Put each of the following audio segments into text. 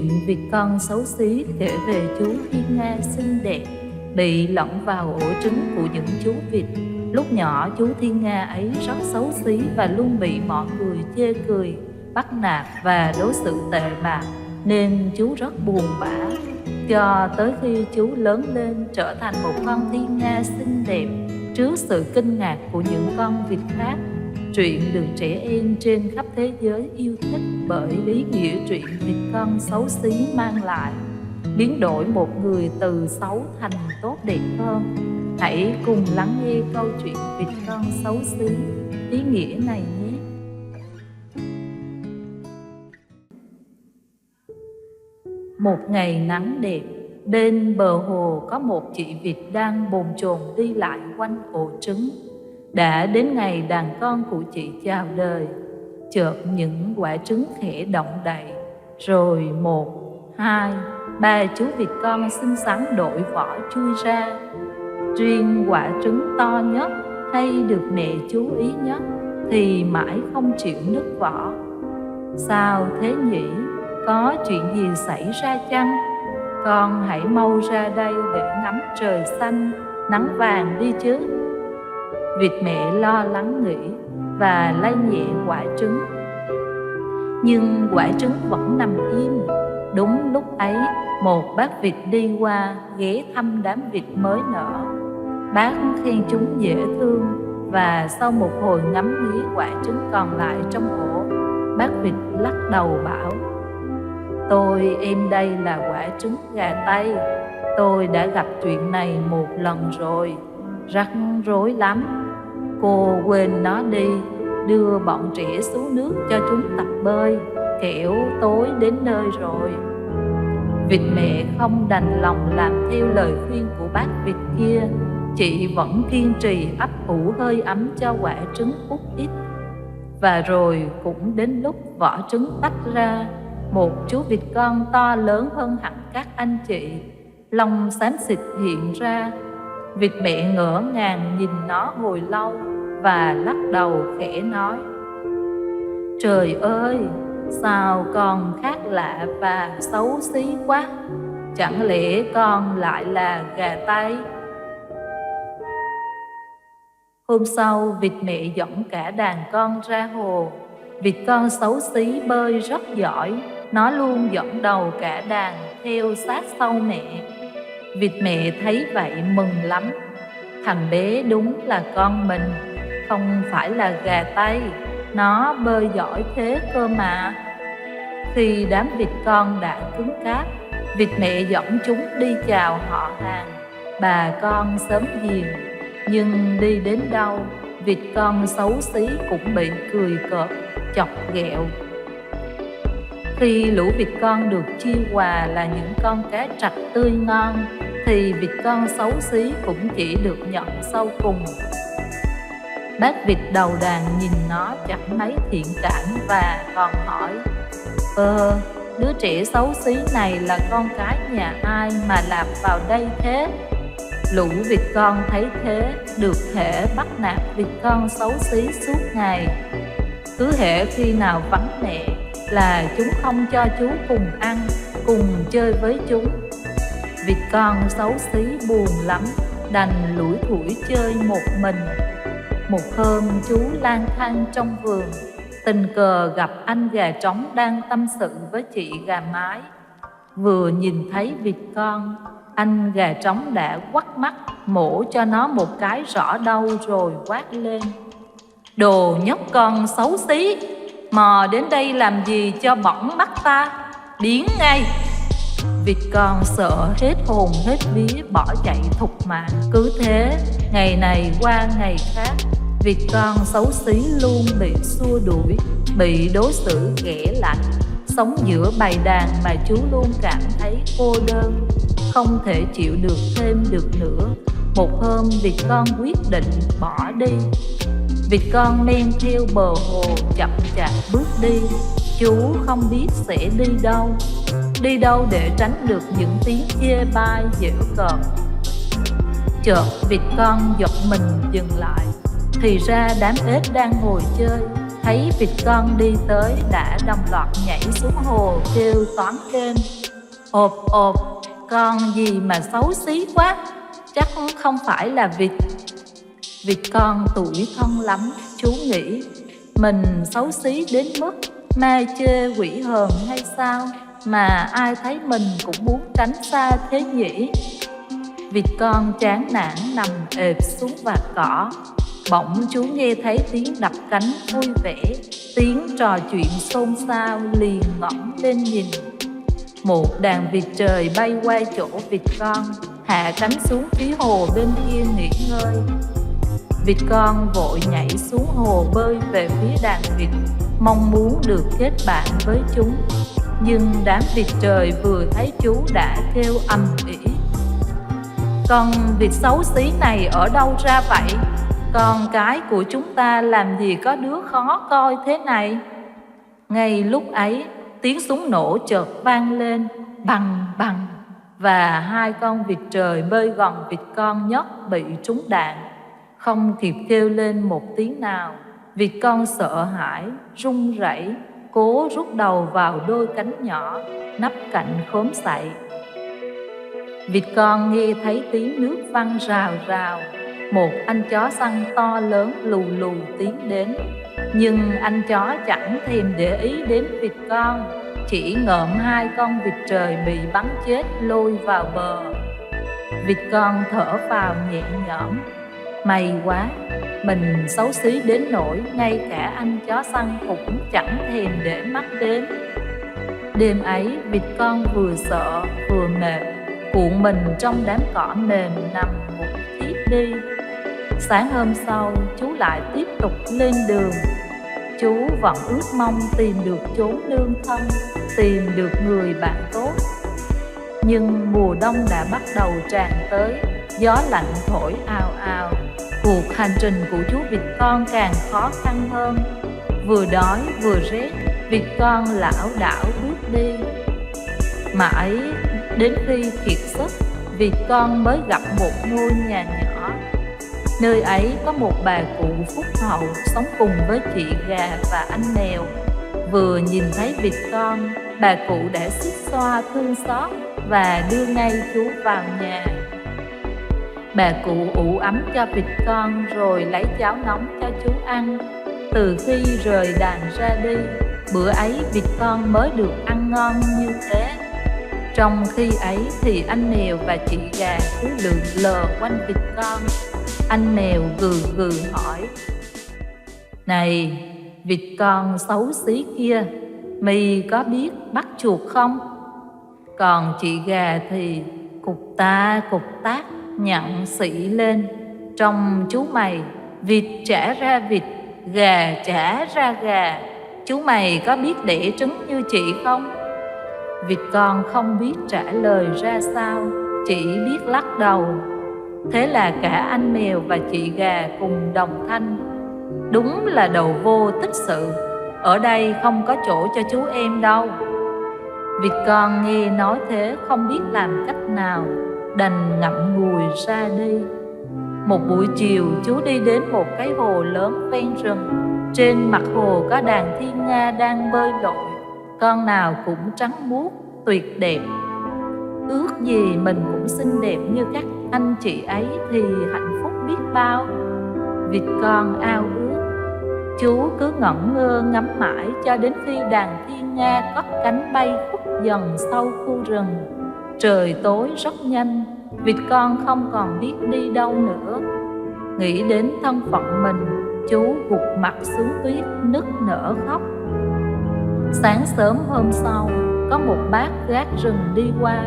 Chuyện vịt con xấu xí kể về chú Thiên Nga xinh đẹp bị lẫn vào ổ trứng của những chú vịt. Lúc nhỏ chú Thiên Nga ấy rất xấu xí và luôn bị mọi người chê cười, bắt nạt và đối xử tệ bạc, nên chú rất buồn bã. Cho tới khi chú lớn lên trở thành một con Thiên Nga xinh đẹp trước sự kinh ngạc của những con vịt khác. Truyện được trẻ em trên khắp thế giới yêu thích bởi ý nghĩa chuyện vịt con xấu xí mang lại, biến đổi một người từ xấu thành tốt đẹp hơn. Hãy cùng lắng nghe câu chuyện vịt con xấu xí ý nghĩa này nhé. Một ngày nắng đẹp, bên bờ hồ có một chị vịt đang bồn chồn đi lại quanh ổ trứng. Đã đến ngày đàn con của chị chào đời. Chợt những quả trứng khẽ động đậy, rồi 1, 2, 3 chú vịt con xinh xắn đội vỏ chui ra. Riêng quả trứng to nhất hay được mẹ chú ý nhất thì mãi không chịu nứt vỏ. Sao thế nhỉ? Có chuyện gì xảy ra chăng? Con hãy mau ra đây để ngắm trời xanh, nắng vàng đi chứ. Vịt mẹ lo lắng nghĩ và lay nhẹ quả trứng. Nhưng quả trứng vẫn nằm im. Đúng lúc ấy, một bác vịt đi qua ghé thăm đám vịt mới nở. Bác khen chúng dễ thương và sau một hồi ngắm nghía quả trứng còn lại trong ổ, bác vịt lắc đầu bảo: "Tôi em đây là quả trứng gà Tây. Tôi đã gặp chuyện này một lần rồi, rắc rối lắm. Cô quên nó đi, đưa bọn trẻ xuống nước cho chúng tập bơi, kẻo tối đến nơi rồi." Vịt mẹ không đành lòng làm theo lời khuyên của bác vịt kia. Chị vẫn kiên trì ấp ủ hơi ấm cho quả trứng út ít. Và rồi cũng đến lúc vỏ trứng tách ra, một chú vịt con to lớn hơn hẳn các anh chị, lông xám xịt hiện ra. Vịt mẹ ngỡ ngàng nhìn nó hồi lâu và lắc đầu khẽ nói: "Trời ơi, sao con khác lạ và xấu xí quá. Chẳng lẽ con lại là gà Tây?" Hôm sau, vịt mẹ dẫn cả đàn con ra hồ. Vịt con xấu xí bơi rất giỏi, nó luôn dẫn đầu cả đàn theo sát sau mẹ. Vịt mẹ thấy vậy mừng lắm. Thằng bé đúng là con mình, không phải là gà Tây, nó bơi giỏi thế cơ mà. Khi đám vịt con đã cứng cáp, vịt mẹ dẫn chúng đi chào họ hàng, bà con xóm giềng. Nhưng đi đến đâu, vịt con xấu xí cũng bị cười cợt, chọc ghẹo. Khi lũ vịt con được chia quà là những con cá trạch tươi ngon, thì vịt con xấu xí cũng chỉ được nhận sau cùng. Bác vịt đầu đàn nhìn nó chẳng mấy thiện cảm và còn hỏi: Đứa trẻ xấu xí này là con cái nhà ai mà lạp vào đây thế?" Lũ vịt con thấy thế, được thể bắt nạt vịt con xấu xí suốt ngày. Cứ hễ khi nào vắng mẹ là chúng không cho chú cùng ăn, cùng chơi với chúng. Vịt con xấu xí buồn lắm, đành lủi thủi chơi một mình. Một hôm chú lang thang trong vườn, tình cờ gặp anh gà trống đang tâm sự với chị gà mái. Vừa nhìn thấy vịt con, anh gà trống đã quắt mắt mổ cho nó một cái rõ đau rồi quát lên: "Đồ nhóc con xấu xí, mò đến đây làm gì cho bỏng mắt ta, biến ngay!" Vịt con sợ hết hồn hết vía bỏ chạy thục mạng. Cứ thế, ngày này qua ngày khác, vịt con xấu xí luôn bị xua đuổi, bị đối xử ghẻ lạnh. Sống giữa bầy đàn mà chú luôn cảm thấy cô đơn, không thể chịu được thêm được nữa. Một hôm vịt con quyết định bỏ đi. Vịt con men theo bờ hồ chậm chạp bước đi. Chú không biết sẽ đi đâu để tránh được những tiếng chê bai giễu cợt. Chợt vịt con giật mình dừng lại. Thì ra đám ếch đang ngồi chơi. thấy vịt con đi tới đã đồng loạt nhảy xuống hồ kêu toáng lên: ộp ộp, con gì mà xấu xí quá, chắc không phải là vịt. Vịt con tủi thân lắm, chú nghĩ mình xấu xí đến mức ma chê quỷ hờn hay sao mà ai thấy mình cũng muốn tránh xa thế nhỉ. Vịt con chán nản nằm ệp xuống vạt cỏ. Bỗng chú nghe thấy tiếng đập cánh vui vẻ, tiếng trò chuyện xôn xao, liền ngẩng lên nhìn. Một đàn vịt trời bay qua chỗ vịt con, hạ cánh xuống phía hồ bên kia nghỉ ngơi. Vịt con vội nhảy xuống hồ bơi về phía đàn vịt, mong muốn được kết bạn với chúng. Nhưng đám vịt trời vừa thấy chú đã kêu ầm ĩ: con vịt xấu xí này ở đâu ra vậy? Con cái của chúng ta làm gì có đứa khó coi thế này? Ngay lúc ấy, tiếng súng nổ chợt vang lên, bằng bằng, và hai con vịt trời bơi gần vịt con nhất bị trúng đạn. Không kịp kêu lên một tiếng nào, vịt con sợ hãi, run rẩy, cố rút đầu vào đôi cánh nhỏ, nấp cạnh khóm sậy. Vịt con nghe thấy tiếng nước văng rào rào. Một anh chó săn to lớn lù lù tiến đến. Nhưng anh chó chẳng thèm để ý đến vịt con, chỉ ngợm hai con vịt trời bị bắn chết lôi vào bờ. Vịt con thở phào nhẹ nhõm: may quá, mình xấu xí đến nỗi ngay cả anh chó săn cũng chẳng thèm để mắt đến. Đêm ấy, vịt con vừa sợ vừa mệt, cuộn mình trong đám cỏ mềm nằm ngủ thiếp đi. Sáng hôm sau, chú lại tiếp tục lên đường. Chú vẫn ước mong tìm được chốn nương thân, tìm được người bạn tốt. Nhưng mùa đông đã bắt đầu tràn tới, gió lạnh thổi ào ào. Cuộc hành trình của chú vịt con càng khó khăn hơn. Vừa đói vừa rét, vịt con lảo đảo bước đi. Mãi đến khi kiệt sức, vịt con mới gặp một ngôi nhà nhỏ. Nơi ấy có một bà cụ phúc hậu sống cùng với chị gà và anh mèo. Vừa nhìn thấy vịt con, bà cụ đã xuýt xoa thương xót và đưa ngay chú vào nhà. Bà cụ ủ ấm cho vịt con rồi lấy cháo nóng cho chú ăn. Từ khi rời đàn ra đi, bữa ấy vịt con mới được ăn ngon như thế. Trong khi ấy thì anh mèo và chị gà cứ lượn lờ quanh vịt con. Anh mèo gừ gừ hỏi: này, vịt con xấu xí kia, mày có biết bắt chuột không? Còn chị gà thì cục ta cục tác nhận xị lên: trong chú mày, vịt trả ra vịt, gà trả ra gà. Chú mày có biết đẻ trứng như chị không? Vịt con không biết trả lời ra sao, chỉ biết lắc đầu. Thế là cả anh mèo và chị gà cùng đồng thanh: đúng là đầu vô tích sự, ở đây không có chỗ cho chú em đâu. Vịt con nghe nói thế không biết làm cách nào, đành ngậm ngùi ra đi. Một buổi chiều, chú đi đến một cái hồ lớn ven rừng. Trên mặt hồ có đàn thiên nga đang bơi lội, con nào cũng trắng muốt, tuyệt đẹp. Ước gì mình cũng xinh đẹp như các anh chị ấy thì hạnh phúc biết bao. Vịt con ao ước. Chú cứ ngẩn ngơ ngắm mãi cho đến khi đàn thiên nga cất cánh bay khuất dần sau khu rừng. Trời tối rất nhanh, vịt con không còn biết đi đâu nữa. Nghĩ đến thân phận mình, chú gục mặt xuống tuyết nức nở khóc. Sáng sớm hôm sau, có một bác gác rừng đi qua,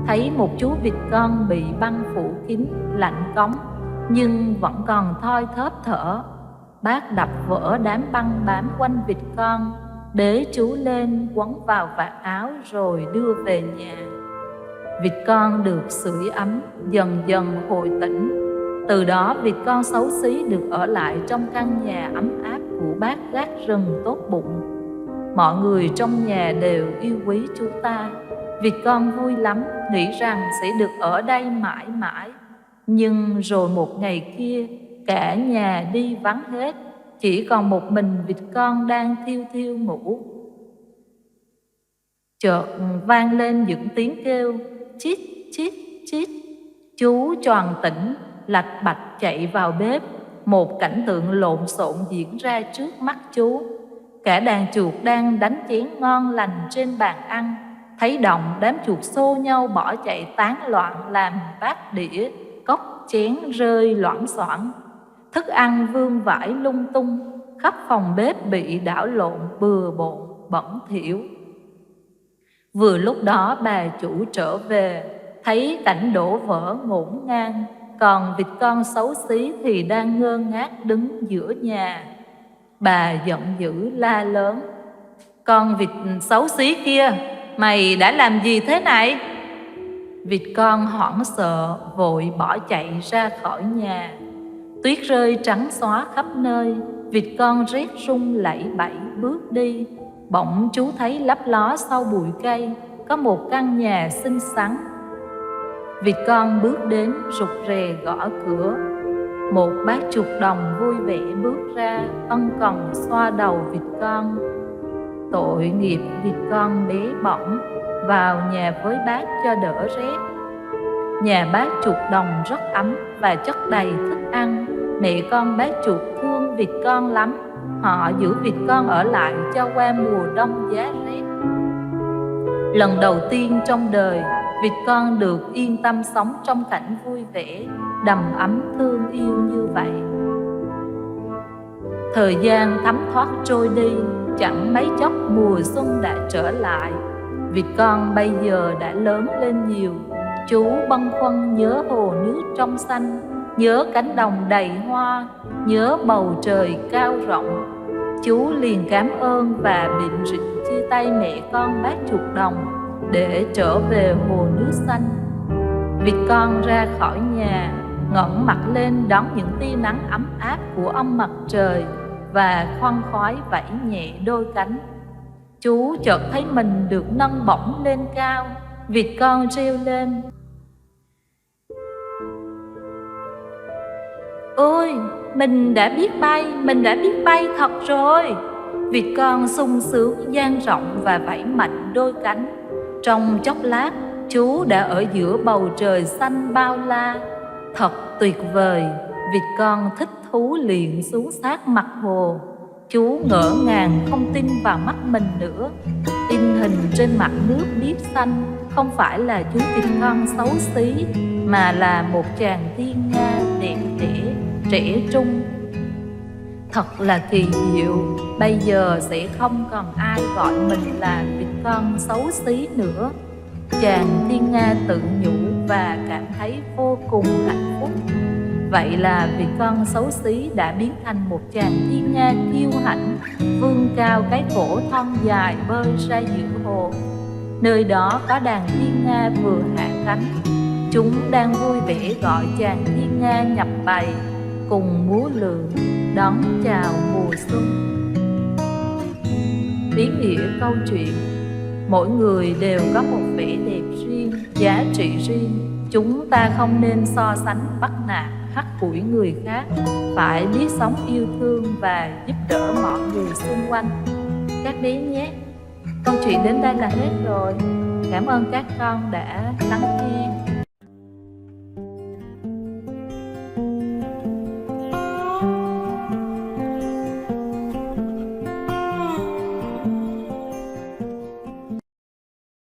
thấy một chú vịt con bị băng phủ kín, lạnh cóng, nhưng vẫn còn thoi thóp thở. Bác đập vỡ đám băng bám quanh vịt con, bế chú lên quấn vào vạt áo rồi đưa về nhà. Vịt con được sưởi ấm, dần dần hồi tỉnh. Từ đó vịt con xấu xí được ở lại trong căn nhà ấm áp của bác gác rừng tốt bụng. Mọi người trong nhà đều yêu quý chú ta. Vịt con vui lắm, nghĩ rằng sẽ được ở đây mãi mãi. Nhưng rồi một ngày kia, cả nhà đi vắng hết, chỉ còn một mình vịt con đang thiêu thiêu ngủ. Chợt vang lên những tiếng kêu chít chít chít. Chú choàng tỉnh, lạch bạch chạy vào bếp. Một cảnh tượng lộn xộn diễn ra trước mắt chú. Cả đàn chuột đang đánh chén ngon lành trên bàn ăn. Thấy động, đám chuột xô nhau bỏ chạy tán loạn, làm bát đĩa, cốc chén rơi loảng xoảng. Thức ăn vương vãi lung tung, khắp phòng bếp bị đảo lộn bừa bộn bẩn thỉu. Vừa lúc đó bà chủ trở về, thấy cảnh đổ vỡ ngổn ngang, còn vịt con xấu xí thì đang ngơ ngác đứng giữa nhà. Bà giận dữ la lớn: "Con vịt xấu xí kia, mày đã làm gì thế này?" Vịt con hoảng sợ vội bỏ chạy ra khỏi nhà. Tuyết rơi trắng xóa khắp nơi, vịt con rét run lẩy bẩy bước đi. Bỗng chú thấy lấp ló sau bụi cây có một căn nhà xinh xắn. Vịt con bước đến rụt rè gõ cửa. Một bác chuột đồng vui vẻ bước ra, ân cần xoa đầu vịt con. Tội nghiệp vịt con bé bỏng, vào nhà với bác cho đỡ rét. Nhà bác chuột đồng rất ấm và chất đầy thức ăn. Mẹ con bác chuột thương vịt con lắm. Họ giữ vịt con ở lại cho qua mùa đông giá rét. Lần đầu tiên trong đời, vịt con được yên tâm sống trong cảnh vui vẻ, đầm ấm thương yêu như vậy. Thời gian thấm thoát trôi đi, chẳng mấy chốc mùa xuân đã trở lại. Vịt con bây giờ đã lớn lên nhiều. Chú bâng khuâng nhớ hồ nước trong xanh, nhớ cánh đồng đầy hoa, nhớ bầu trời cao rộng. Chú liền cảm ơn và bịn rịnh chia tay mẹ con bác chuột đồng để trở về hồ nước xanh. Vịt con ra khỏi nhà, ngẩng mặt lên đón những tia nắng ấm áp của ông mặt trời và khoan khoái vẫy nhẹ đôi cánh. Chú chợt thấy mình được nâng bổng lên cao. Vịt con reo lên: "Ôi, mình đã biết bay thật rồi!" Vịt con sung sướng dang rộng và vẫy mạnh đôi cánh. Trong chốc lát, chú đã ở giữa bầu trời xanh bao la. Thật tuyệt vời! Vịt con thích thú liền xuống sát mặt hồ. Chú ngỡ ngàng không tin vào mắt mình nữa. In hình trên mặt nước biếc xanh không phải là chú vịt con xấu xí, mà là một chàng thiên nga đẹp đẽ, trẻ trung. Thật là kỳ diệu, bây giờ sẽ không còn ai gọi mình là vịt con xấu xí nữa. Chàng thiên nga tự nhủ và cảm thấy vô cùng hạnh phúc. Vậy là vịt con xấu xí đã biến thành một chàng thiên nga kiêu hãnh, vươn cao cái cổ thon dài bơi ra giữa hồ. Nơi đó có đàn thiên nga vừa hạ cánh. Chúng đang vui vẻ gọi chàng thiên nga nhập bầy, cùng múa lượn đón chào mùa xuân. Ý nghĩa câu chuyện: mỗi người đều có một vẻ đẹp riêng, giá trị riêng. Chúng ta không nên so sánh, bắt nạt, hắt hủi người khác. Phải biết sống yêu thương và giúp đỡ mọi người xung quanh các bé nhé. Câu chuyện đến đây là hết rồi. Cảm ơn các con đã lắng nghe.